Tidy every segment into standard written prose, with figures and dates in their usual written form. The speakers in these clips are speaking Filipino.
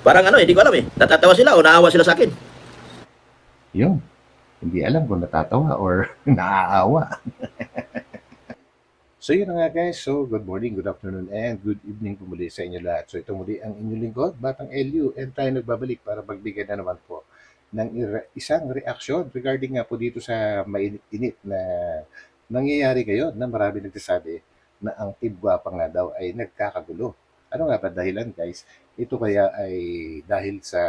Parang ano, hindi ko alam eh. Natatawa sila o naawa sila sa akin. Yun, hindi alam kung natatawa or naaawa. So yun na nga guys, so good morning, good afternoon, and good evening po muli sa inyo lahat. So ito muli ang inyong lingkod, Batang LU, and tayo nagbabalik para magbigay na naman po ng isang reaksyon regarding nga po dito sa mainit-init na nangyayari ngayon na marami nagsasabi na ang Team Guwapa nga daw ay nagkakagulo. Ano nga ba dahilan guys? Ito kaya ay dahil sa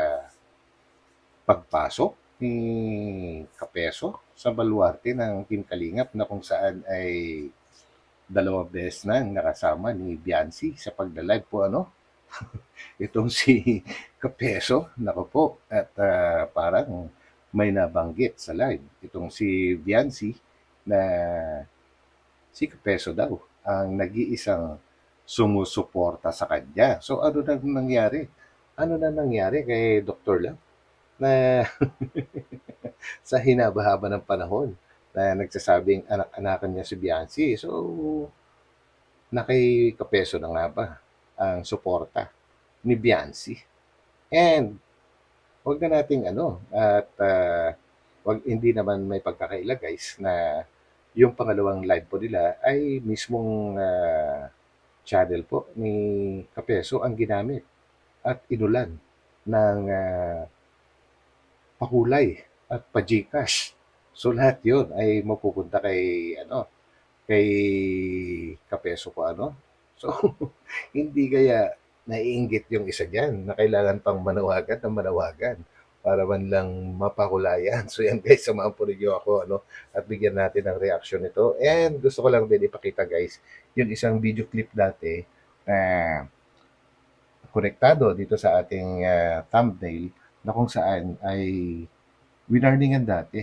pagpasok ni Kapeso sa baluarte ng Team Kalingap na kung saan ay dalawang beses na nakasama ni Biancy sa pagla-live po ano. Itong si Kapeso, nako po, at parang may nabanggit sa live. Itong si Biancy na si Kapeso daw ang nag-iisang sumusuporta sa kanya. So ano na nangyari? Ano na nangyari kay Dr. Love na sa hinaba-haba ng panahon na nagsasabing anak-anakan niya si Biancy. So nakikapeso na nga ba ang suporta ni Biancy? And wag na nating ano at wag hindi naman may pagkakaila guys na yung pangalawang live po nila ay mismong channel po ni Kapeso ang ginamit at inulan ng pakulay at pa-Gcash. So lahat 'yon ay mapupunta kay ano, kay Kapeso ko ano. So hindi kaya naiinggit yung isa diyan na kailangan pang manawagan ng manawagan para man lang mapakulayan. So yan guys, samahan po ninyo ako ano at bigyan natin ng reaction nito. And gusto ko lang din ipakita guys yung isang video clip dati na konektado dito sa ating thumbnail na kung saan ay winarningan dati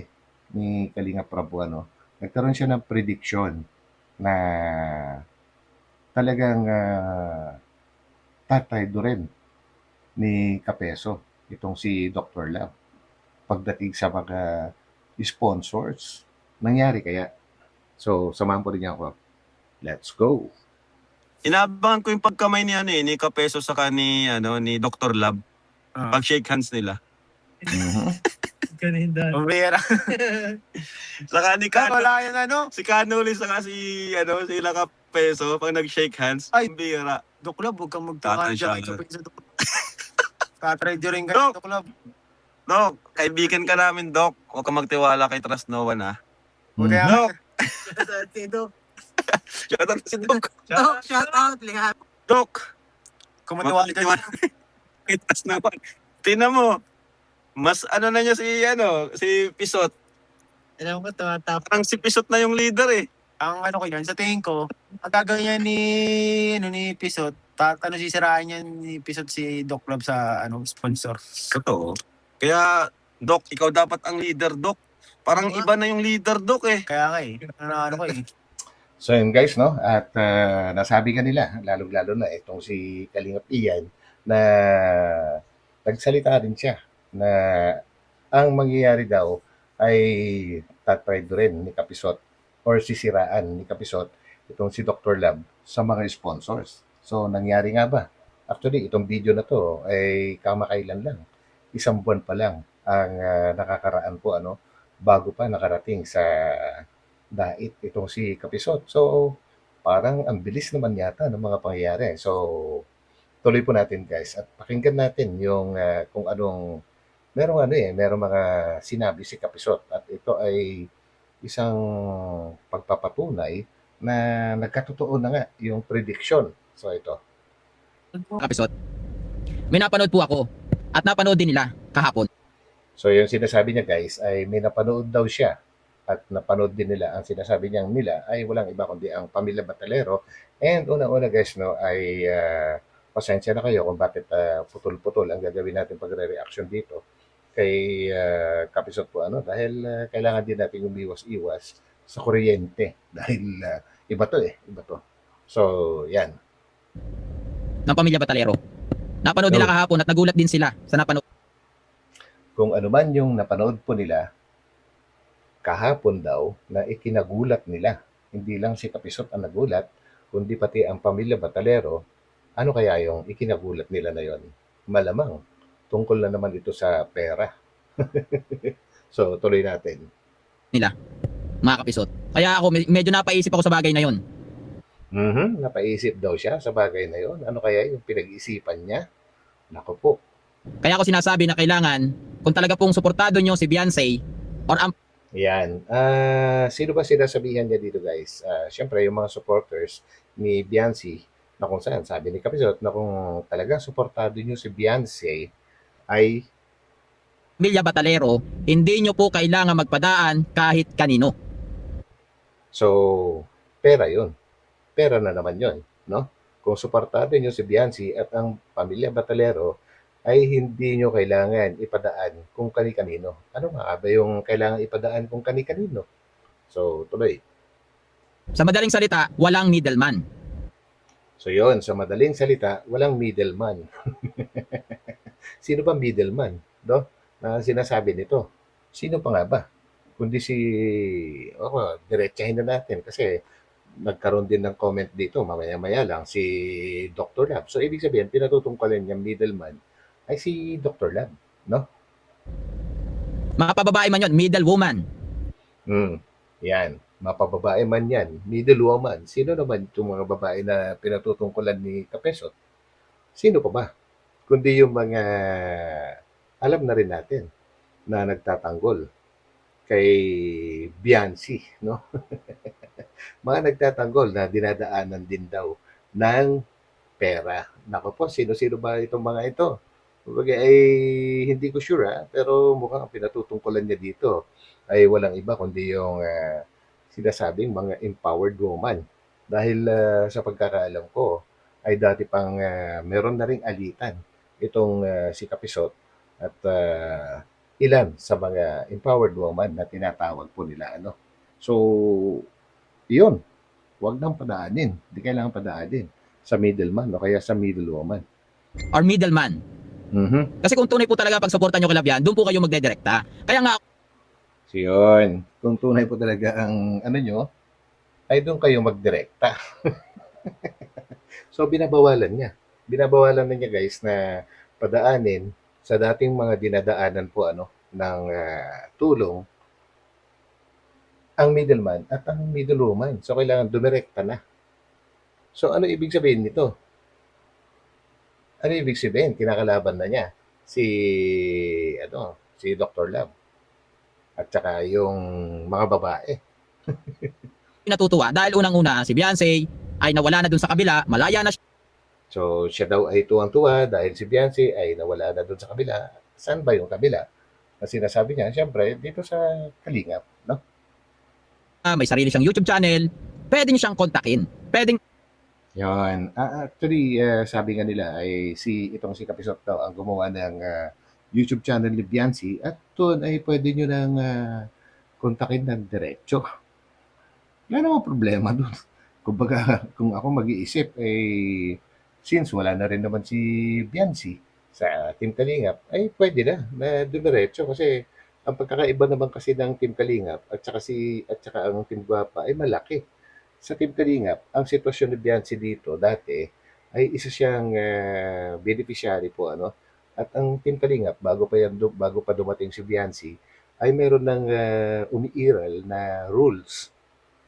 ni Kalinga Prabo ano. Nagkaroon siya ng prediction na talagang tataydo rin ni Kapeso itong si Dr. Love pagdating sa mga sponsors. Nangyari kaya? So, samahan po rin niya ako. Let's go! Inabangan ko yung pagkamay ni ano ni Kapeso saka ni ni Dr. Lab. Pag shake hands nila. Kaninda. Pambira. Saka ni Kano, Wala yung ano. si Canoli saka si sila Kapeso pag nag-shake hands. Ay. Pambira. Doklab, huwag kang magtaka Tatay siya. dyan. Sa Doklab. Tatry rin ka Dok! sa Doklab. Dok, kaibigan ka namin, Dok. Huwag kang magtiwala kay Trust No One, ha? Buti Dok! ako. Si Dok. Shout out si Dok. Dok, shout out. Lihat. Dok! Kung matiwala ka dyan. Kay Trust No One. Tingnan mo. Mas na niya si Pisot. Alam ko, tumatap. Parang si Pisot na yung leader, eh. Ang ano ko yan, sa tingin ko, ang gagawin niya ni Pisot, sisiraan niya ni Pisot si Doklab sa sponsor. Totoo. Kaya, Dok, ikaw dapat ang leader, Dok. Parang iba na yung leader, Dok, eh. Kaya nga eh, ano ko eh. So yun guys, no? At nasabi kanila, lalong-lalo na itong si Kalingap Ian, na nagsalita rin siya na ang mangyayari daw ay tatry rin ni Kapisot or sisiraan ni Kapisot itong si Dr. Lab sa mga sponsors. So nangyari nga ba? Actually, itong video na to ay kamakailan lang. Isang buwan pa lang ang nakakaraan po ano bago pa nakarating sa dait itong si Kapisot. So parang ang bilis naman yata ng mga pangyayari. So tuloy po natin guys at pakinggan natin yung kung anong merong mga sinabi si Kapisot at ito ay isang pagpapatunay na nagkatotoo na nga yung prediction. So ito. Kapisot. May napanood po ako at napanood din nila kahapon. So yung sinasabi niya guys ay may napanood daw siya at napanood din nila. Ang sinasabi niyang nila ay walang iba kundi ang Pamilya Batalero. And una-una guys no ay pasensya na kayo kung bakit putol-putol ang gagawin natin pagre-reaction dito kay Kapisot po ano dahil kailangan din natin umiwas-iwas sa kuryente dahil iba to. So, yan. Ng Pamilya Batalero. Napanood nila kahapon at nagulat din sila sa napanood. Kung ano man yung napanood po nila kahapon daw na ikinagulat nila. Hindi lang si Kapisot ang nagulat, kundi pati ang Pamilya Batalero. Ano kaya yung ikinagulat nila na yon? malamang tungkol na naman ito sa pera. So, tuloy natin. mga kapisot. Kaya ako medyo napaisip ako sa bagay na yon. Napaisip daw siya sa bagay na yon. Ano kaya yung pinag-isipan niya? Nako po. Kaya ako sinasabi na kailangan, kung talaga pong suportado nyo si Beyonce or ang Yan. Sino ba sinasabihan niya dito, guys? Siyempre, yung mga supporters ni Beyonce, na kung saan, sabi ni Kapisot, na kung talagang suportado niyo si Beyonce, ay Pamilya Batalero, hindi nyo po kailangan magpadaan kahit kanino. so, pera yun. Pera na naman yun, no? Kung suportado niyo si Beyonce at ang pamilya Batalero, ay hindi nyo kailangan ipadaan kung kani-kanino. Ano nga ba yung kailangan ipadaan kung kani-kanino? So, tuloy. Sa madaling salita, walang middleman. So, yon sa madaling salita, walang middleman. Sino ba middleman, no? Na sinasabi nito? Sino pa nga ba? Kundi si, diretsahin na natin kasi nagkaroon din ng comment dito, mamaya-maya lang, si Dr. Lab. So, ibig sabihin, pinatutungkalin niyang middleman ay si Dr. Lab, no? Mga pababae man yon, middle woman. Yan. Mapababae man yan, middle woman. Sino naman itong mga babae na pinatutungkulan ni Kapesot? Sino pa ba? Kundi yung mga alam na rin natin na nagtatanggol kay Beyonce, no? Mga nagtatanggol na dinadaanan din daw ng pera. Nako po, sino-sino ba itong mga ito? Kumbaga ay hindi ko sure pero mukhang ang pinatutungkulan niya dito ay walang iba kundi yung sinasabing mga empowered woman. Dahil sa pagkakaalam ko ay dati pang meron na ring alitan itong si Kapisot at ilan sa mga empowered woman na tinatawag po nila. Ano? So, yun. Huwag nang padaanin. Hindi kailangan padaanin sa middleman o kaya sa middle woman. Or middleman. Kasi kung tunay po talaga pagsuporta nyo kay Labian, doon po kayo magdedirekta. Kaya nga So, yun. Kung tunay po talaga ang ano nyo, ay doon kayo magdirekta. So, binabawalan niya. Binabawalan na niya, guys, na padaanin sa dating mga dinadaanan po ng tulong ang middleman at ang middle woman. So, kailangan dumirekta na. So, ano ibig sabihin nito? Ano ibig sabihin? Kinakalaban na niya si Dr. Love at saka yung mga babae. natutuwa dahil unang-una si Beyonce ay nawala na dun sa kabila, malaya na siya So, siya daw ay tuwang-tuwa dahil si Beyonce ay nawala na doon sa kabila. Saan ba yung kabila? Na sinasabi niya, siyempre, dito sa Kalingap, no? may sarili siyang YouTube channel, pwede niyo siyang kontakin. Pwedeng Yun. Actually, sabi nga nila ay itong si Kapisot daw ang gumawa ng YouTube channel ni Beyonce at doon ay pwede nyo nang kontakin ng diretso. Wala namang problema doon. Kumbaga, kung ako mag-iisip, since wala na rin naman si Beyonce sa Team Kalingap, ay pwede na dumiretso kasi ang pagkakaiba naman kasi ng Team Kalingap at saka ang Team Guapa ay malaki. Sa Team Kalingap, ang sitwasyon ni Beyonce dito dati ay isa siyang beneficiary po At ang Team Kalingap bago pa dumating si Beyonce ay meron ng umiiral na rules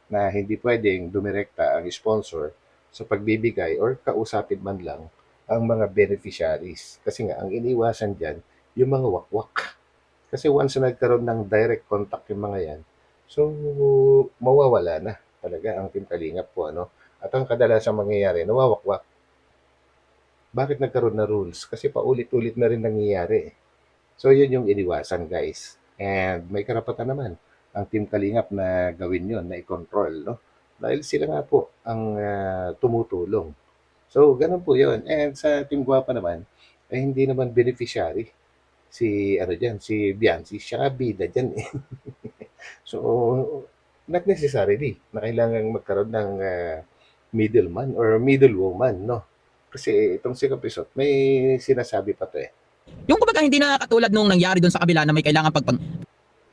na hindi pwedeng dumirekta ang sponsor sa pagbibigay or kausapin man lang ang mga beneficiaries. Kasi nga, ang iniwasan dyan, yung mga wakwak. Kasi once na nagkaroon ng direct contact yung mga yan, so mawawala na talaga ang Team Kalingap po. At ang kadalasang mangyayari, nawawakwak. Bakit nagkaroon na rules? Kasi paulit-ulit na rin nangyayari. So yun yung iniwasan, guys. And may karapatan naman ang Team Kalingap na gawin yon na i-control, no? Dahil sila nga po ang tumutulong. So, ganun po yun. And sa Team Guapa naman, ay hindi naman beneficiary si Beyonce. Siya nga bida dyan eh. So, not necessarily na kailangan magkaroon ng middleman or middle woman, no? Kasi itong si Kapisot, may sinasabi pa to eh. yung kumbaga hindi na katulad nung nangyari dun sa kabila na may kailangan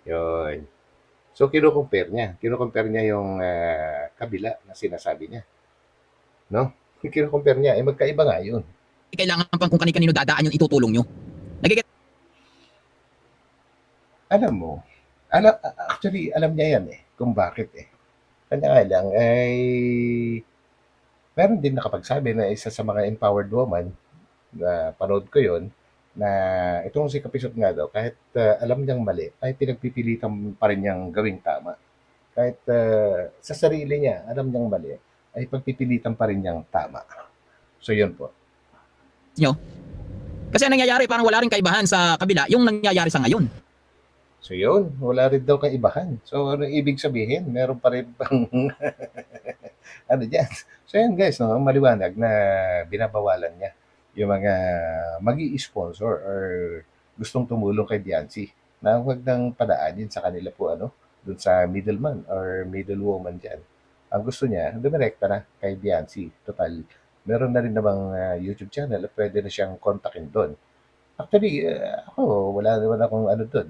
Yun. So, kino-compare niya yung kabila na sinasabi niya. No? Kino-compare niya, magkaiba nga yun. kailangan pang kung kanino dadaan yung itutulong nyo. Nagigit Alam mo, actually, alam niya yan kung bakit Kanya nga lang ay meron din nakapagsabi na isa sa mga empowered woman na panood ko yon na itong si Kapisot nga daw, kahit alam niyang mali, ay pinagpipilitan pa rin niyang gawing tama. Kahit sa sarili niya, alam niyang mali, ay pagpipilitan pa rin niyang tama. So yun po. nyo. Kasi ang nangyayari, parang wala rin kaibahan sa kabila yung nangyayari sa ngayon. So yun, wala rin daw kaibahan. So ano ibig sabihin? Meron pa rin pang ano dyan. So yan guys, no, maliwanag na binabawalan niya yung mga magi-sponsor or gustong tumulong kay Biancy na huwag nang padaanin sa kanila po dun sa middleman or middlewoman dyan. Ang gusto niya, dumirekta na kay Biancy. Total, meron na rin namang YouTube channel at pwede na siyang kontakin doon. Actually, ako, wala naman akong doon.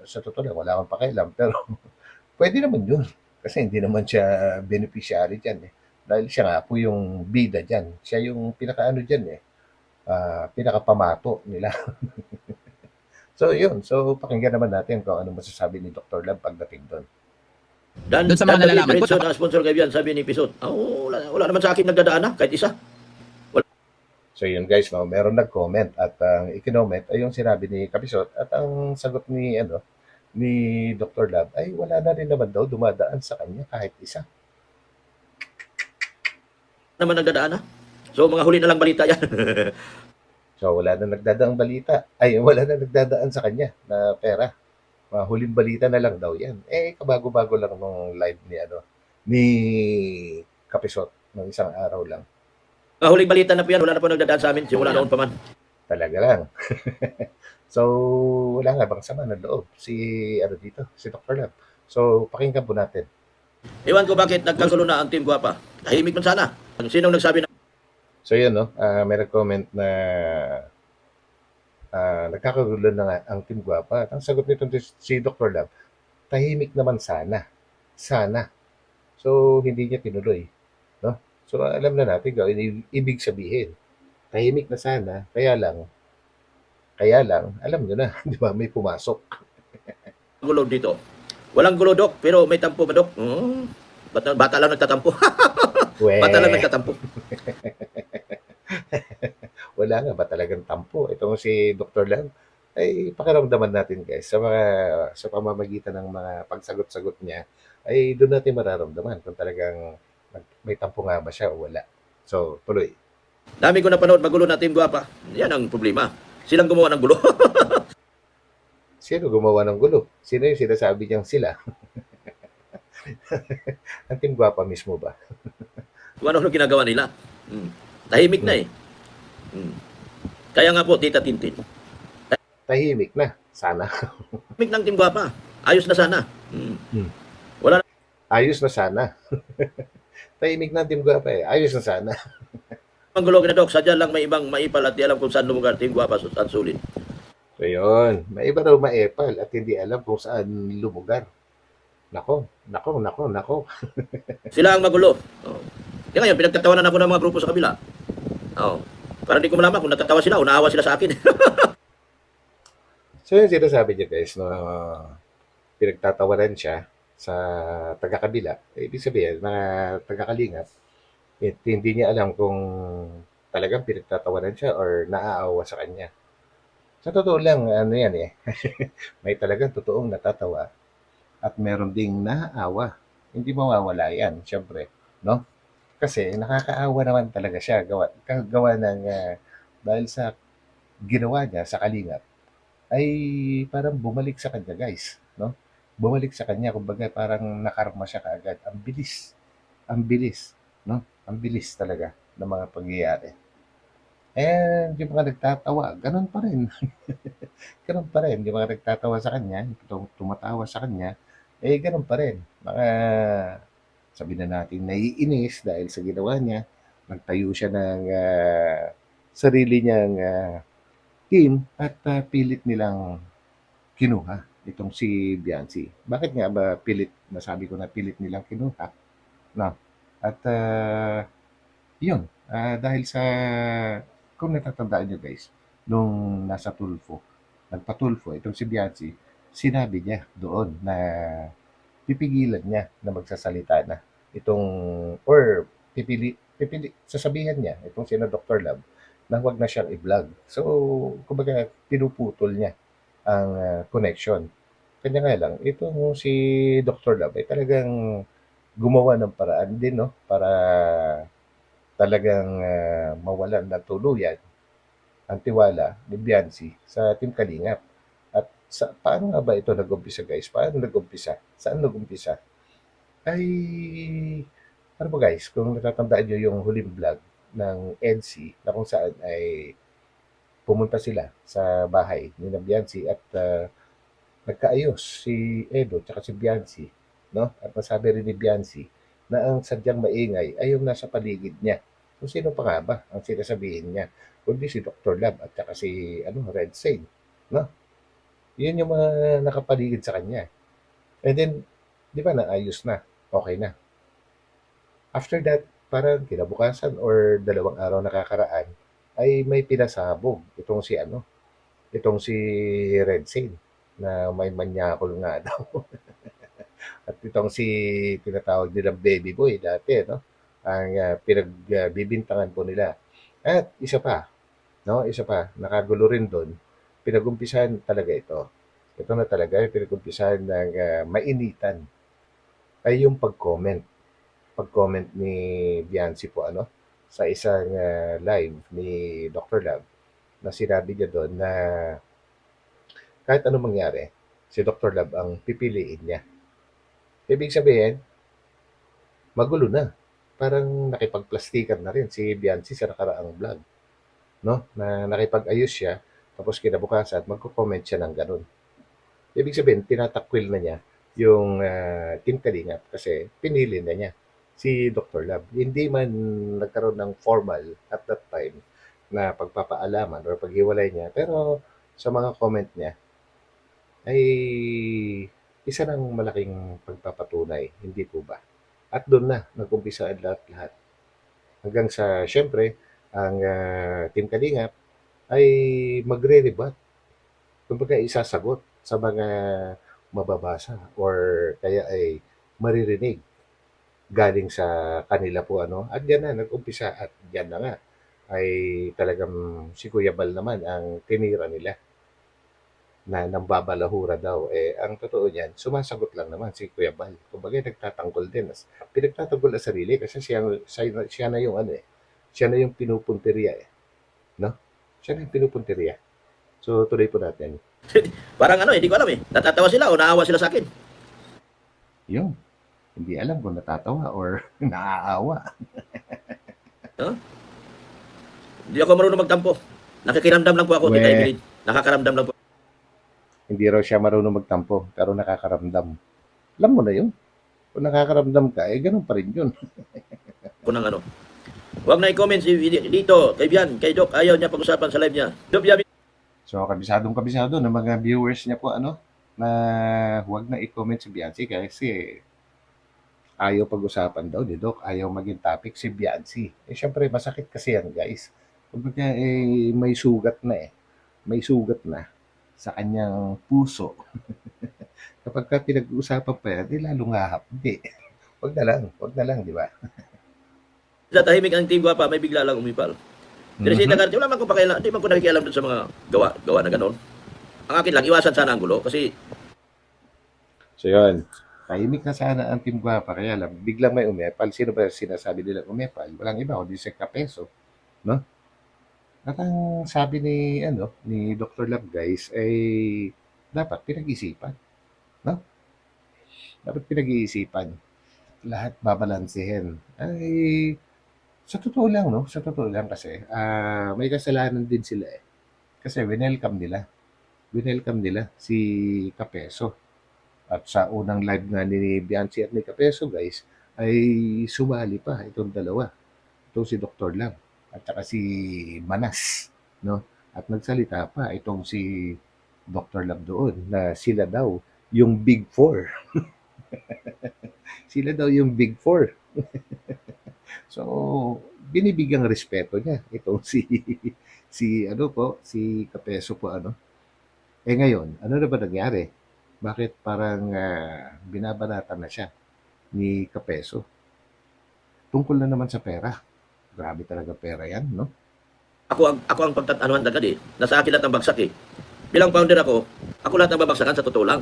Sa totoo lang, wala akong pakialam. Pero pwede naman yun. Kasi hindi naman siya beneficiary dyan Dahil siya nga po yung bida dyan. Siya yung pinaka-ano dyan pinaka-pamato nila. So, yun. So, pakinggan naman natin kung ano masasabi ni Dr. Lab pagdating doon. Doon sa mga nalalaman ko, na sponsor kayo yan, sabi ni Pisot. Wala naman sa akin nagdadaan kahit isa. So, yun guys, no, meron nag-comment at ang ikinoment ay yung sinabi ni Kapisot at ang sagot ni Dr. Lab ay wala na rin naman daw dumadaan sa kanya kahit isa. Naman nagdadaan So mga huli na lang balita yan. So, wala na nagdadaang balita. Ay, wala na nagdadaan sa kanya na pera. Mga huling balita na lang daw yan. Kabago-bago lang nung live ni Kapisot ng isang araw lang. Mga huling balita na po yan, wala na po nagdadaan sa amin. Simula noon pa man. Talaga lang. So, wala nga bang sama ng loob si Dr. Lab. So, pakinggan po natin. Iwan ko bakit nagkagulo na ang Team Guapa. Tahimik man sana. Sinong nagsabi na So, yun, may nag-comment na nagkakagulo na nga ang Team Guapa. At ang sagot nito si Dr. Lab, tahimik naman sana. Sana. So, hindi niya tinuloy. No? So, alam na natin gawin ibig sabihin. Tahimik na sana, kaya lang, alam nyo na, di ba, may pumasok. gulo dito? Walang gulo, Dok, pero may tampo ba, Dok? Bata lang nagtatampo. Bata lang nagtatampo. Wala nga ba talagang tampo? Itong si Dr. Lam, ay pakiramdaman natin guys, sa pamamagitan ng mga pagsagot-sagot niya, ay doon natin mararamdaman kung talagang may tampo nga ba siya o wala. So, tuloy. Dami ko napanood, magulo na Team Guapa. Yan ang problema. Silang gumawa ng gulo. Sino gumawa ng gulo? Sino yung sinasabi niyang sila? Ang Team Guapa mismo ba? Kung ano ginagawa nila. Tahimik na Kaya nga po, Tita Tintin. Tahimik na. Sana. Tahimik ng Team Guapa. Ayos na sana. Ayos na sana. Tahimik na Team Guapa Ayos na sana. Ang gulo na, Dok. Sadya lang may ibang maipal at di alam kung saan lugar Team Guapa at sulit. So yun, may iba daw maepal at hindi alam kung saan lumugar. Nako. Sila ang magulo. Kaya ngayon, pinagtatawanan ako ng mga grupo sa kabila. Para hindi ko malaman kung natatawa sila o naawa sila sa akin. So yun sinasabi niya guys, pinagtatawanan siya sa taga-kabila. Ibig sabihin, mga taga-kalingap, hindi niya alam kung talagang pinagtatawanan siya or naaawa sa kanya. Sa totoo lang, yan may talagang totoong natatawa at meron ding naaawa. Hindi mawawala yan, syempre. No? Kasi nakakaawa naman talaga siya. Gawa ng, dahil sa ginawa niya sa kalingap, ay parang bumalik sa kanya guys. No? Bumalik sa kanya, kumbaga parang nakarma siya kaagad. Ang bilis. No? Ang bilis talaga ng mga pangyayari. And yung mga nagtatawa, ganun pa rin. Ganun pa rin. Yung mga nagtatawa sa kanya, tumatawa sa kanya, ganun pa rin. Mga, sabi na natin, naiinis dahil sa ginawa niya, nagtayo siya ng sarili niyang team at pilit nilang kinuha itong si Biancy. Bakit nga ba nasabi ko na pilit nilang kinuha? No. At yun, dahil sa kung natatandaan nyo guys, nung nasa Tulfo, nagpatulfo, itong si Bianchi, sinabi niya doon na pipigilan niya na magsasalita na itong, or sasabihan niya, itong sina Dr. Lab, na huwag na siyang i-vlog. So, kumbaga, pinuputol niya ang connection. Kanya nga lang, itong si Dr. Lab ay talagang gumawa ng paraan din, no? Para talagang mawalan ng tuluyan ang tiwala ni Bianci sa Team Kalingap. At paano nga ba ito nag-umpisa guys? Paano nag-umpisa? Saan nag-umpisa? Ay, ano ba guys, kung natatandaan nyo yung huling vlog ng EDC na kung saan ay pumunta sila sa bahay ni Bianci at nagkaayos si Edo at si Bianci, no? At nasabi rin ni Bianci na ang sadyang maingay ay yung nasa paligid niya. Kung sino pa nga ba ang sinasabihin niya? Kundi si Dr. Lab at saka si Red Sail, no? Yun yung mga nakapaligid sa kanya. And then, di ba naayos na? Okay na. After that, parang kinabukasan or 2 araw nakakaraan, ay may pinasabog itong si Red Sail na may manyakol nga daw. At itong si tinatawag nilang baby boy dati, no? Ang pinagbibintangan po nila. At isa pa, no? Isa pa, nakagulo rin doon. Pinagumpisahan talaga ito. Ito na talaga, pinagumpisahan ng mainitan ay yung pag-comment. Pag-comment ni Bianci po, sa isang live ni Dr. Lab na sinabi niya doon na kahit anong mangyari, si Dr. Lab ang pipiliin niya. Ibig sabihin, magulo na. Parang nakipagplastikan na rin si Bianci sa nakaraang vlog. No? Na nakipag-ayos siya, tapos kinabukasan, magko-comment siya ng ganun. Ibig sabihin, tinatakwil na niya yung Team Kalingap kasi pinili na niya si Dr. Lab. Hindi man nagkaroon ng formal at that time na pagpapaalaman or paghiwalay niya, pero sa mga comment niya, ay isa ng malaking pagpapatunay, hindi po ba? At doon na nag-umpisa ang lahat-lahat. Hanggang sa, syempre, ang Team Kalingap ay magre-rebut. Kumbaga, isasagot sa mga mababasa or kaya ay maririnig galing sa kanila po. At yan na, nag-umpisa at yan na nga ay talagang si Kuya Bal naman ang tinira nila na nambabalahura daw. Ang totoo niyan, sumasagot lang naman si Kuya Bal. Kumbaga, nagtatanggol din. Pinagtatanggol na sarili kasi siya na yung siya na yung pinupunteriya no? Siya na yung pinupunteriya. So, tuloy po natin. Parang hindi ko alam eh. Natatawa sila o naawa sila sa akin. Yun. Hindi alam kung natatawa or naaawa. Hindi ako marunong magtampo. Nakikiramdam lang po ako, Tita Evelyn. Nakakaramdam lang po. Hindi raw siya marunong magtampo, pero nakakaramdam. Alam mo na yun. Kung nakakaramdam ka, ganun pa rin yun. Kung Huwag na i-comment dito, kay Bian, kay Doc, ayaw niya pag-usapan sa live niya. Doc, So, kabisado ng mga viewers niya po, na huwag na i-comment si Bianci kasi ayaw pag-usapan daw ni Doc, ayaw maging topic si Bianci. Syempre, masakit kasi yan, guys. Kumbaga, may sugat na May sugat na sa kanyang puso. Kapag ka pinag-uusapan pa yan, lalong hahap. Hindi. Huwag na lang, di ba? sa tahimik ang Team Guapa, may bigla lang umipal. Teresita Garcia, wala man ko pakialam, hindi man ko nakikialam doon sa mga gawa na gano'n. Ang akin lang, iwasan sana ang gulo kasi... So yun, tahimik na sana ang Team Guapa, kaya lang, biglang may umepal. Sino ba sinasabi nila umepal? Walang iba, kundi si Kapeso, no? At ang sabi ni Dr. Lab, guys, ay dapat pinag-isipan, no? Dapat pinag-iisipan. Lahat babalansehin. Ay, sa totoo lang, no? Sa totoo lang kasi, may kasalanan din sila Kasi winelcome nila si Kapeso. At sa unang live nga ni Bianci at ni Kapeso, guys, ay sumali pa itong dalawa. Ito si Dr. Lab at saka si Manas, no? At nagsalita pa itong si Dr. Lab doon na sila daw yung Big Four. Sila daw yung Big Four. So, binibigyang respeto niya itong si Kapeso po ano. Eh ngayon, ano na ba nangyari? Bakit parang binabanatan na siya ni Kapeso? Tungkol na naman sa pera. Grabe talaga pera yan, no? Ako ang pagtatanuhan agad eh. Nasa akin lahat ng bagsak eh. Bilang founder ako lahat ng babagsakan sa totoo lang.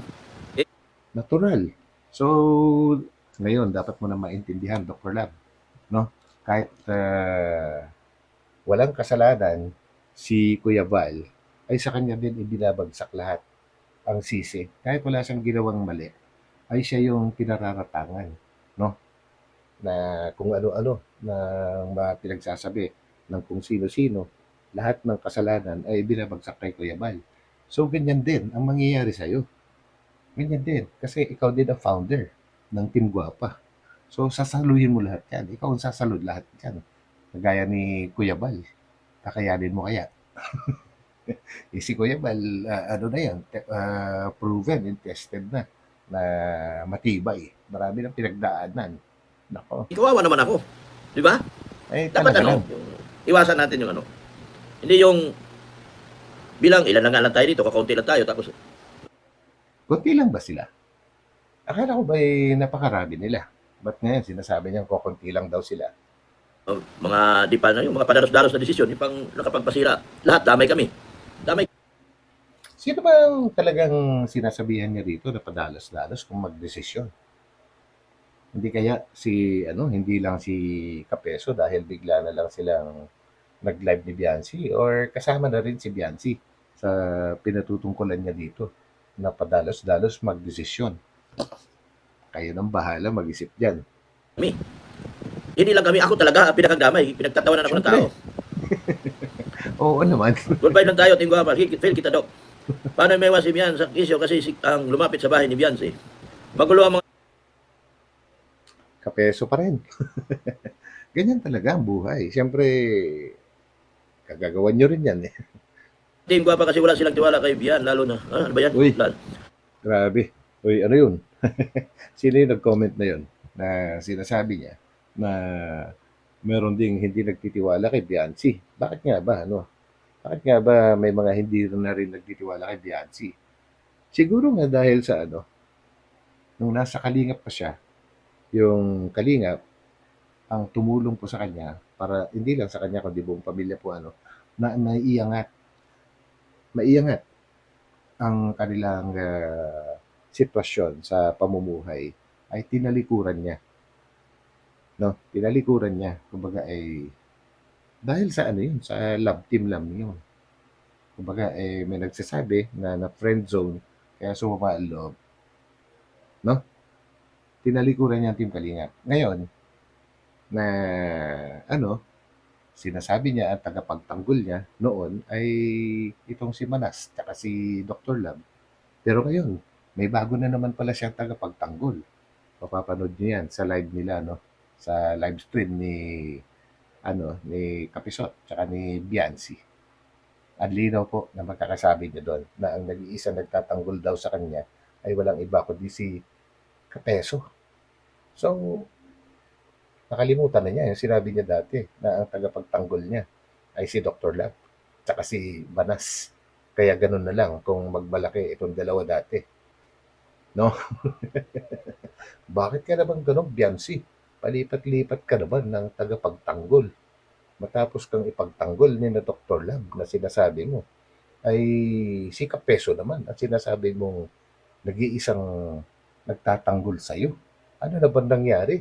Natural. So, ngayon, dapat mo na maintindihan, Dr. Lab, no? Kahit walang kasalanan, si Kuya Val, ay sa kanya din ibinabagsak lahat ang sisi. Kahit wala siyang ginawang mali, ay siya yung pinararatangan, no? Na kung ano-ano na mga pinagsasabi ng kung sino-sino, lahat ng kasalanan ay binabagsak kay Kuya Val. So, ganyan din ang mangyayari sa'yo. Ganyan din. Kasi ikaw din ang founder ng Team Guapa. So, sasaluhin mo lahat yan. Ikaw ang sasalud lahat yan. Kagaya ni Kuya Bal. Kakayanin mo kaya? Si Kuya Bal, ano na yan, proven and tested na matibay. Marami ng pinagdaanan. Nako. Kawawa naman ako. Di ba? Ay, Dapat talaga lang. iwasan natin yung ano. Hindi yung bilang ilan na nga lang tayo dito, kakaunti lang tayo, tapos Kunti lang ba sila? Akala ko ba napakarami nila? Ba't ngayon sinasabi niya kukunti lang daw sila? mga di pa na yung mga padalos-dalos na desisyon, yung pang nakapagpasira. Lahat, damay kami. Damay. Sino ba ang talagang sinasabihan niya dito na padalos-dalos kung magdesisyon? Hindi kaya hindi lang si Kapeso dahil bigla na lang silang nag-live ni Biancy or kasama na rin si Biancy sa pinatutungkulan niya dito na padalos-dalos magdesisyon. Kayo nang bahala mag-isip dyan. Hindi lang kami, ako talaga ang pinakagdamay. Pinagtatawanan ako ng Siyempre. tao. Oo naman. Goodbye lang tayo, tingwa pa. Fail kita, Dok. Paano may iwas si Bian sa kisyo kasi ang lumapit sa bahay ni Biancy? Magulo ang mga Kapeso pa rin. Ganyan talaga ang buhay. Siyempre, kagagawan nyo rin yan eh. team pa kasi wala silang tiwala kay Bian, lalo na. Ano ba yan? Uy. Lalo. Grabe. Uy, ano yun? Sino yung nag-comment na yun? Na sinasabi niya na meron ding hindi nagtitiwala kay Biancy. Bakit nga ba? Ano? Bakit nga ba may mga hindi na rin nagtitiwala kay Biancy? Siguro nga dahil sa nung nasa Kalingap pa siya, yung Kalingap, ang tumulong po sa kanya para hindi lang sa kanya kundi buong pamilya po na maiangat ang kanilang sitwasyon sa pamumuhay ay tinalikuran niya. No? Tinalikuran niya. Kumbaga dahil sa sa love team lang yun. Kumbaga may nagsasabi na friend zone kaya sumama ang loob. No? Tinalikuran niya ang Team Kalingap. Ngayon, na sinasabi niya at tagapagtanggol niya noon ay itong si Manas at si Dr. Lab. Pero ngayon, may bago na naman pala siyang tagapagtanggol. Mapapanood niyo yan sa live nila, sa live stream ni Kapisot tsaka ni Biancy. Ang linaw po na magkakasabi niya doon na ang nag-iisa nagtatanggol daw sa kanya ay walang iba kundi si Kapeso. So, nakalimutan na niya yung sinabi niya dati na ang tagapagtanggol niya ay si Dr. Lab tsaka si Banas. Kaya ganun na lang kung magmalaki itong dalawa dati. No? Bakit ka naman ganun, Biancy? Palipat-lipat ka naman ng tagapagtanggol. Matapos kang ipagtanggol ni na Dr. Lab na sinasabi mo ay si Kapeso naman at sinasabi mong nag-iisang nagtatanggol sa'yo. Ano na ba nangyari?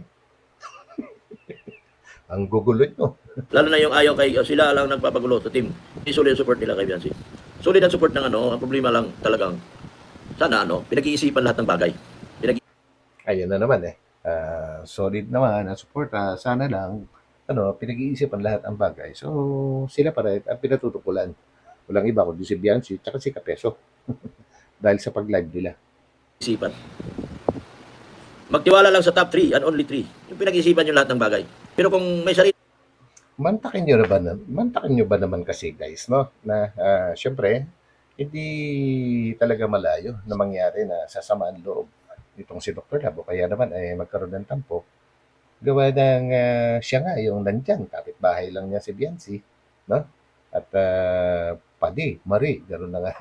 Ang gugulo nyo. Lalo na yung ayaw kay sila lang nagpapagulo sa team. Hindi solid support nila kay Biancy. Solid ang support ng ang problema lang talagang sana pinag-iisipan lahat ng bagay. Ayun na naman solid naman ang support. Sana lang pinag-iisipan lahat ang bagay. So, sila pa rin ang pinatutukulan. Walang iba kundi si Biancy at si Kapeso. Dahil sa pag-live nila. Isipan. Magtiwala lang sa top 3 and only 3. Yung pinag-isipan yung lahat ng bagay. Pero kung may sarili Mantakin nyo ba naman kasi guys, no? Na syempre, hindi talaga malayo na mangyari na sasamaan loob nitong si Dr. Lab o kaya naman magkaroon ng tampo Gawa ng siya nga yung nandyan, kapitbahay lang niya si Biancy, no? At Padi, Mari, gano'n na nga.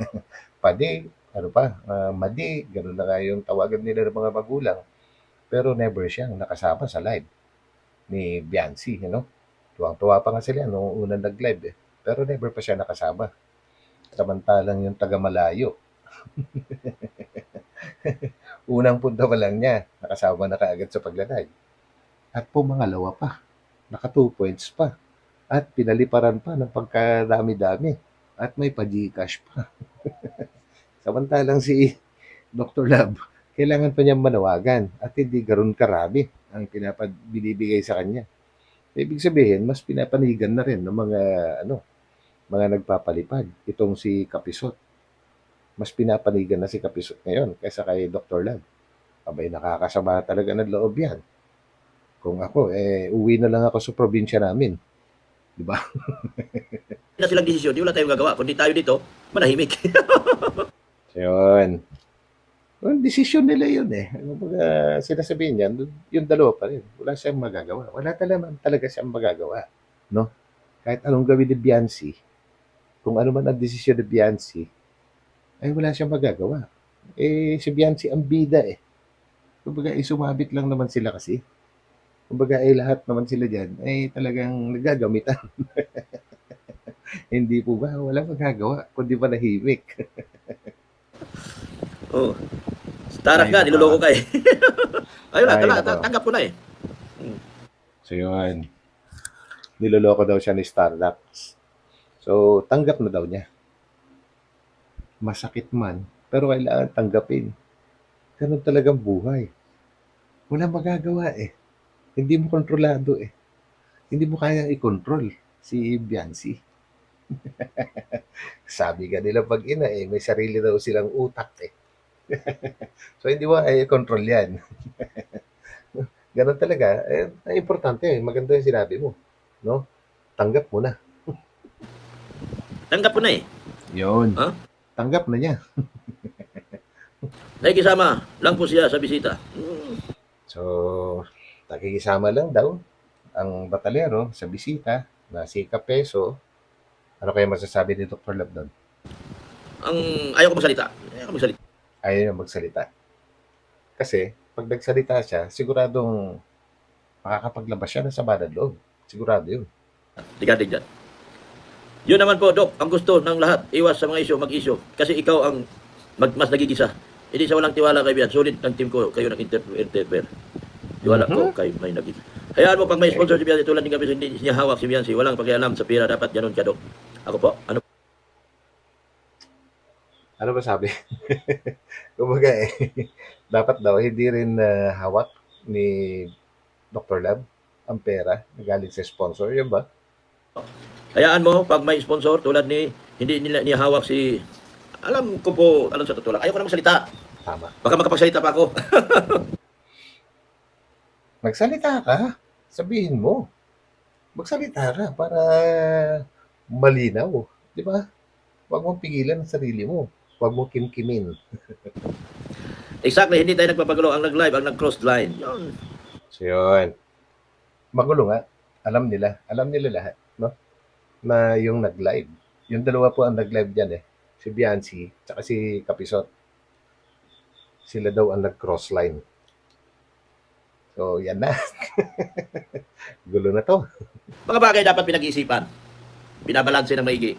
Padi, ano pa, Madi, gano'n na nga yung tawagan nila ng mga magulang. Pero never siyang nakasama sa live ni Biancy, you know? Tuwang-tuwa pa nga sila nung unang nag-live eh. Pero never pa siya nakasama. Samantalang yung taga Malayo, unang punta pa lang niya, nakasama na kaagad sa pagla-live. At pumangalawa pa, naka 2 points pa. At pinaliparan pa ng pagkadami-dami. At may pa-Gcash pa. Samantalang si Dr. Love, kailangan pa niyang manawagan at hindi garon karami ang binibigay sa kanya. Ibig sabihin, mas pinapanigan na rin ng mga nagpapalipad. Itong si Kapisot. Mas pinapanigan na si Kapisot ngayon kaysa kay Dr. Love. Abay, nakakasama talaga ng loob yan. Kung ako, uwi na lang ako sa probinsya namin. Di ba? Na silang desisyon, di wala tayong gagawa. Kundi tayo dito, manahimik. So, yun. Well, desisyon nila yun eh. Ano ba sinasabihin niyan? Yung dalawa pa rin. Wala siyang magagawa. Wala talaga siyang magagawa. No? Kahit anong gawin ni Biancy, kung ano man ang desisyon ni Biancy, ay wala siyang magagawa. Si Biancy ang bida eh. Kumbaga, sumabit lang naman sila kasi. Kumbaga, lahat naman sila dyan ay talagang nagagamitan. Hindi po ba? Walang magagawa, kundi manahimik. Oh. Tarak ka, Ay, niloloko ka eh. Ayun na, Ay, nako. tanggap ko na eh. So, yun. Niloloko daw siya ni Starlux. So, tanggap na daw niya. Masakit man, pero kailangan tanggapin. Ganun talagang buhay. Walang magagawa eh. Hindi mo kontrolado eh. Hindi mo kaya i-control si Biancy. Sabi ka nila pag ina eh, may sarili daw silang utak eh. So, hindi mo kaya i-control yan. Ganun talaga. Importante eh. Maganda yung sinabi mo. No? Tanggap mo na. Tanggap ko na eh. Yun. Ha? Tanggap na niya. Nakikisama lang po siya sa bisita. So, nakikisama lang daw ang batalero sa bisita na si Kapeso. Ano kaya masasabi ni Dr. Lab doon? Ayaw ko magsalita. Ayaw niya magsalita. Kasi, pag nagsalita siya, siguradong makakapaglabas siya ng sama ng loob. Sigurado yun. Tigatig dyan. Yun naman po, Dok, ang gusto ng lahat, iwas sa mga isyo, mag-isyo. Kasi ikaw ang mas nagigisa. Hindi sa walang tiwala kay Bian. Sulit ng team ko, kayo nag-interfere. Tiwala ko kay may nagigisa. Hayaan mo, pag may sponsor si Bian, tulad ng Kapiso, hindi niya hawak si Bian. Walang pakialam sa pira, dapat ganun ka, Dok. Ako po, ano? Ano ba sabi? Kumbaga dapat daw hindi rin hawak ni Dr. Lab ang pera na galing sa sponsor. Yun ba? Hayaan mo, pag may sponsor, tulad ni, hindi nila niya hawak si, alam ko po, alam sa totoo lang, ayaw ko na magsalita. Tama. Baka makapagsalita pa ako. Magsalita ka. Sabihin mo. Magsalita ka para malinaw. Di ba? Huwag mong pigilan ang sarili mo. Huwag mong kimkimin. Exactly, hindi tayo nagpapagulo. Ang nag-live, ang nag-cross line. Yun. So, yun. Magulo nga. Alam nila. Alam nila lahat. No? Na yung nag-live. Yung dalawa po ang nag-live dyan eh. Si Biancy, tsaka si Kapisot. Sila daw ang nag-cross line. So, yan na. Gulo na to. Mga bagay dapat pinag-iisipan. Binabalanse ng maigi.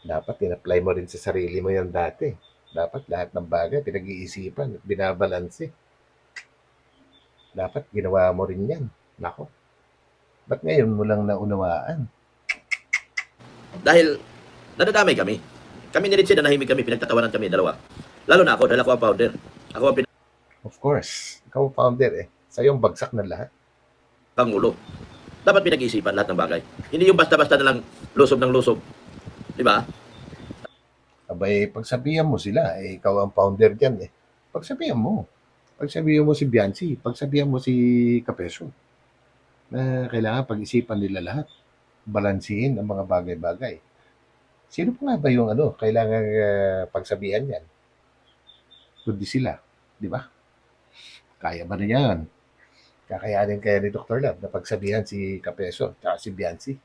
Dapat in-apply mo rin sa sarili mo yan dati. Dapat lahat ng bagay pinag-iisipan at binabalanse. Dapat ginawa mo rin yan. Nako. Ba't ngayon mo lang naunawaan? Dahil nadadamay kami. Kami ni Richie, nanahimik kami, pinagtatawanan kami, dalawa. Lalo na ako, dahil ako ang founder. Ako ang Of course. Ikaw ang founder eh. Sa'yo ang bagsak ng lahat. pinangulo. Dapat pinag-iisipan lahat ng bagay. Hindi yung basta-basta na lang lusob ng lusob. Di ba? Abay, pagsabihan mo sila, ikaw ang founder dyan eh. Pagsabihan mo. Pagsabihan mo si Biancy. Pagsabihan mo si Kapeso. Na kailangan pag-isipan nila lahat. Balansihin ang mga bagay-bagay. Sino pa nga ba yung kailangan pagsabihan yan? Kundi sila. Di ba? Kaya ba na yan? Kakayanin kaya ni Dr. Lab na pagsabihan si Kapeso at si Biancy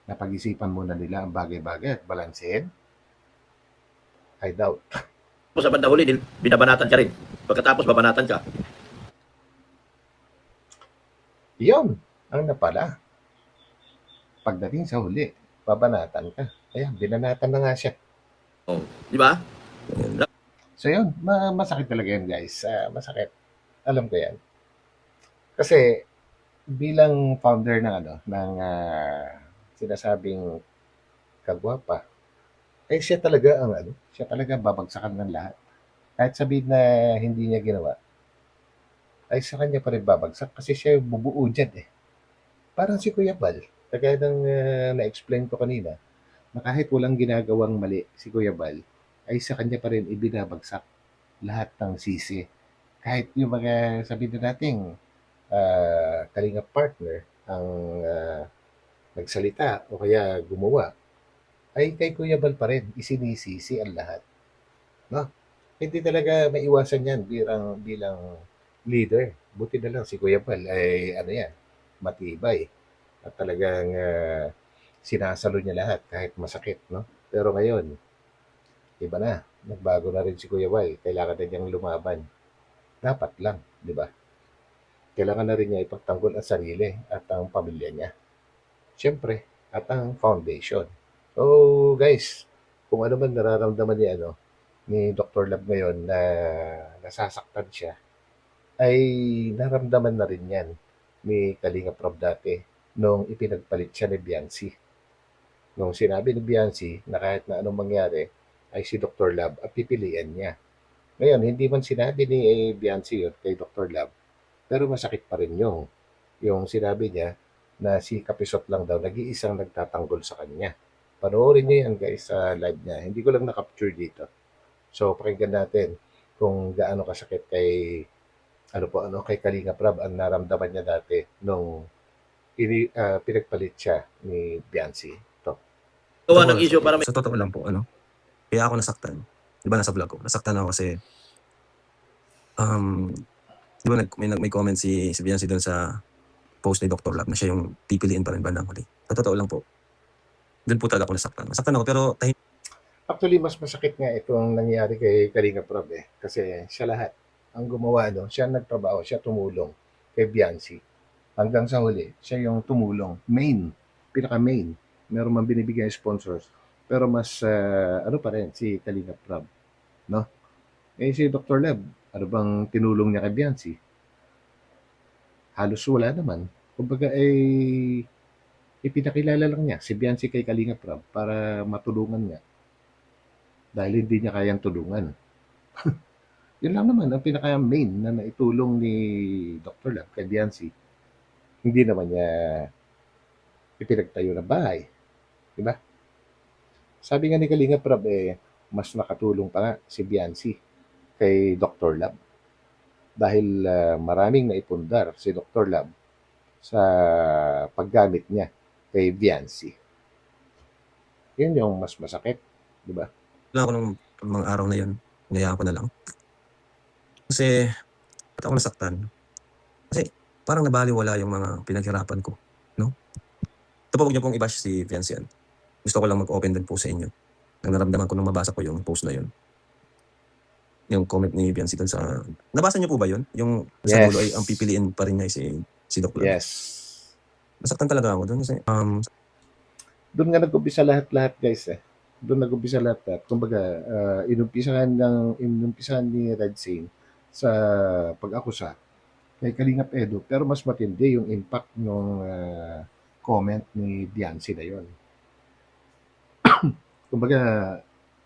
na pag-isipan muna nila ang bagay-bagay at balansehin? I doubt. Sa bandang huli, binabanatan ka rin. Pagkatapos, babanatan ka. Yun ang napala. Pagdating sa huli, babanatan ka. Ayan, binanatan na nga siya. Oh, di ba? So yun, masakit talaga yan guys. Masakit. Alam ko yan. Kasi bilang founder ng sinasabing kagwapa, siya talaga siya talaga babagsakan ng lahat. Kahit sabihin na hindi niya ginawa, ay sa kanya pa rin babagsak kasi siya yung bubuo dyan eh. Parang si Kuya Bal, kagaya ng na-explain ko kanina, na kahit walang ginagawang mali si Kuya Bal, ay sa kanya pa rin ibinabagsak lahat ng sisi. Kahit yung mga sabihin na natin, kalinga partner ang nagsalita o kaya gumawa, ay kay Kuya Bal pa rin isinisisi ang lahat. No? Hindi talaga maiwasan yan bilang leader. Buti na lang si Kuya Bal ay matibay. At talagang sinasalo niya lahat kahit masakit. No? Pero ngayon, iba na. Nagbago na rin si Kuya Bal. Kailangan na niyang lumaban. Dapat lang, di ba? Kailangan na rin niya ipagtanggol ang sarili at ang pamilya niya. Siyempre, at ang foundation. So, guys, kung ano man nararamdaman ni Dr. Lab ngayon na nasasaktan siya, ay naramdaman na rin yan ni Kalinga Prab dati nung ipinagpalit siya ni Biancy. Nung sinabi ni Biancy na kahit na anong mangyari, ay si Dr. Lab at pipilian niya. Ngayon, hindi man sinabi ni Biancy yun kay Dr. Lab, pero masakit pa rin yung sinabi niya na si Kapisot lang daw nag-iisang nagtatanggol sa kanya. Panoorin niyo yan guys sa live niya. Hindi ko lang na-capture dito. So pakinggan natin kung gaano kasakit kay kay Kalinga Prab ang naramdaman niya dati nung pinagpalit siya ni Biancy. Ito. Gawa ng issue para may Sa totoo lang po, kaya ako nasaktan. Di ba nasa vlog ko? Nasaktan ako kasi, di ba may comment si Biancy doon sa post ni Dr. Lab na siya yung pipiliin pa rin bandang huli. Sa totoo lang po, doon po talaga ako nasaktan. Nasaktan ako pero Actually, mas masakit nga itong nangyari kay Kalinga Prab kasi siya lahat ang gumawa siya nagtrabaho, siya tumulong kay Biancy. Hanggang sa huli, siya yung tumulong. Pinaka-main. Meron man binibigay sponsors. Pero mas, pa rin, si Kalinga Prab. No? Si Dr. Lab, ano bang tinulong niya kay Biancy? Halos wala naman. Kumbaga ipinakilala lang niya si Biancy kay Kalinga Prab para matulungan niya. Dahil hindi niya kayang tulungan. Yun lang naman ang pinaka-main na naitulong ni Dr. Lab kay Biancy. Hindi naman niya ipinagtayo ng bahay. Diba? Sabi nga ni Kalinga Prab, mas nakatulong pa nga si Biancy kay Dr. Lab. Dahil maraming naipundar si Dr. Lab sa paggamit niya kay Biancy. Yun yung mas masakit. Diba? lang ako nung mga araw na yun. Hinayaan ko na lang. Kasi, ba't ako nasaktan? Kasi, parang nabaliwala yung mga pinaghirapan ko. No? Ito po, huwag niyo pong i-bash si Viancian. Gusto ko lang mag-open din po sa inyo. Nang naramdaman ko nung mabasa ko yung post na yun. Yung comment ni Vianci dun sa... Nabasa niyo po ba yun? Yung sa Yes. dulo ay ang pipiliin pa rin niya si Doc Lab. Yes. Nasaktan talaga ako dun kasi... Doon nga nag-umpisa lahat guys Doon nag-umpisa lahat. Kumbaga, inumpisahan ni Red Sane sa pag-akusa kay Kalingap Edo. Pero mas matindi yung impact ng comment ni Biancy na yun. Kumbaga,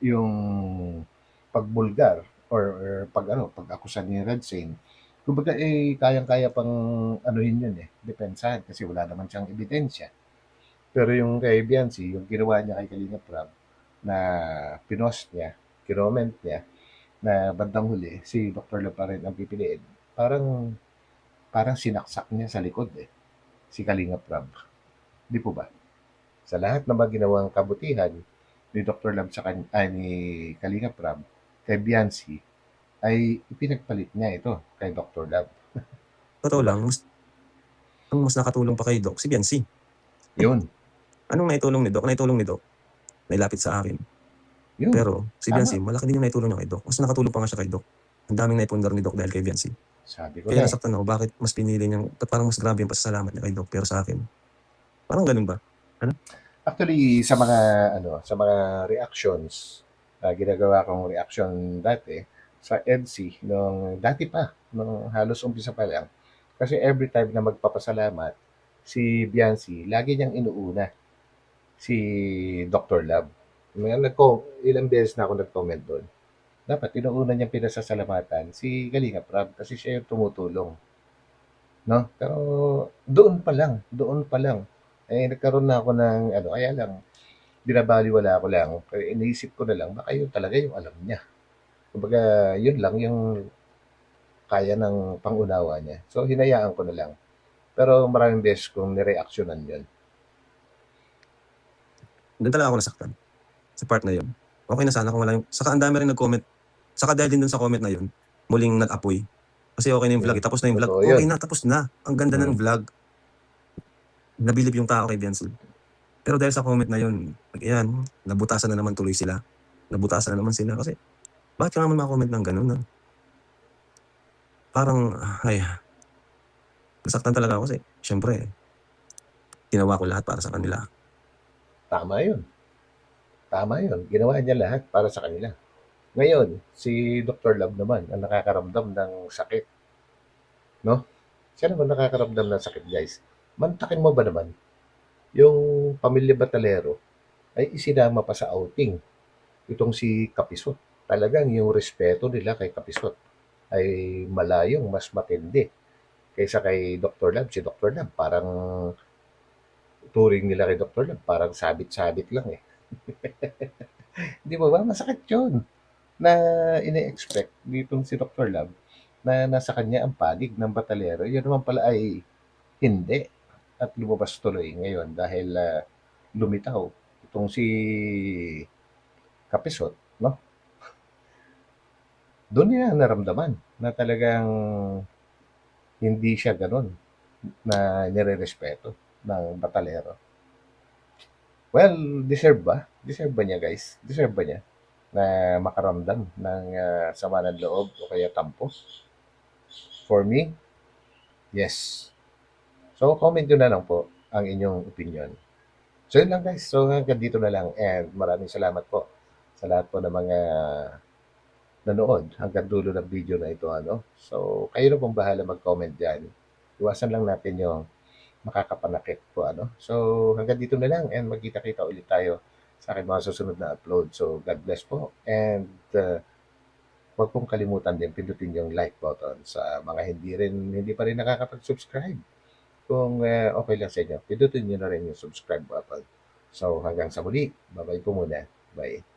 yung pagbulgar or pag-akusa ni Red Sane, kumbaga kayang-kaya pang anuhin yun depensahan kasi wala naman siyang ebidensya. Pero yung kay Biancy, yung ginawa niya kay Kalinga Prab na pinost niya, kinoment niya, na bandang huli, si Dr. Lab pa rin ang pipiliin. Parang sinaksak niya sa likod si Kalinga Prab. Di po ba? Sa lahat ng mga ginawang kabutihan ni Dr. Lab ni Kalinga Prab kay Biancy, ay ipinagpalit niya ito kay Dr. Lab. totoo lang, ang mas nakatulong pa kay Doc, si Biancy. Yun. Anong naitulong ni Doc? Naitulong ni Doc, nailapit sa akin. Yun. Pero si Tama. Biancy, malaki din yung naitulong niya kay Doc. Mas nakatulong pa nga siya kay Doc. Ang daming naipundar ni Doc dahil kay Biancy. Sabi ko Kaya na. nasaktan ako, bakit mas pinili niyang, ba't parang mas grabe yung pasasalamat niya kay Doc, pero sa akin, parang ganun ba? Actually, sa mga reactions, ginagawa kong reaction dati sa EDC, nung halos umpisa pa lang. Kasi every time na magpapasalamat, si Biancy, lagi niyang inuuna si Dr. Love. Ilang beses na ako nag-comment doon. Dapat inuuna niyang pinasasalamatan si Kalinga Prab kasi siya yung tumutulong. No? Pero doon pa lang, nagkaroon na ako ng kaya lang, binabaliwala ko lang, kaya iniisip ko na lang, baka yun talaga yung alam niya. Kumbaga, yun lang yung kaya ng pangunawa niya. So, hinayaan ko na lang. Pero maraming beses kong nireaksyonan yun. Doon talaga ako nasaktan. Sa part na yun. Okay na sana kung wala yung, saka ang dami rin nag-comment. Saka dahil din dun sa comment na yun, muling nag-apoy. Kasi okay na yung vlog, tapos na yung vlog. Totoo yun. Okay na, tapos na. Ang ganda na ng vlog. Nabilib yung tao kay Biancy. Pero dahil sa comment na yun, ayan, nabutasan na naman tuloy sila. Nabutasan na naman sila. Kasi, bakit ka naman makakomment ng ganun? No? Parang, ay, nasaktan talaga ako kasi, syempre, ginawa ko lahat para sa kanila. Tama yun. Ginawa niya lahat para sa kanila. Ngayon, si Dr. Love naman ang nakakaramdam ng sakit. No? Siya naman nakakaramdam ng sakit, guys. Mantakin mo ba naman, yung pamilya Batalero ay isinama pa sa outing. Itong si Kapisot. Talagang yung respeto nila kay Kapisot ay malayong mas matindi kaysa kay Dr. Love. Si Dr. Love, parang turing nila kay Dr. Love, parang sabit-sabit lang eh. Di ba ba? Masakit yun na ine-expect ditong si Dr. Love na nasa kanya ang panig ng Batalero. Yun naman pala ay hindi. At lumabas tuloy ngayon dahil lumitaw itong si Kapisot, no? Doon niya naramdaman na talagang hindi siya ganun na nire-respeto ng Batalero. Well, deserve ba? Deserve ba niya, guys? Deserve ba niya na makaramdam ng sama ng loob o kaya tampo? For me, yes. So, comment nyo na lang po ang inyong opinion. So, yun lang guys. So, hanggang dito na lang and maraming salamat po sa lahat po ng mga nanood hanggang dulo ng video na ito. So, kayo na pong bahala mag-comment dyan. Iwasan lang natin yung makakapanakit po. So, hanggang dito na lang and magkita-kita ulit tayo sa aking mga susunod na upload. So, God bless po and huwag pong kalimutan din pindutin yung like button sa mga hindi pa rin nakakapag-subscribe. Kung okay lang sa inyo, pindutin nyo na rin yung subscribe button. So hanggang sa muli, bye-bye po muna. Bye.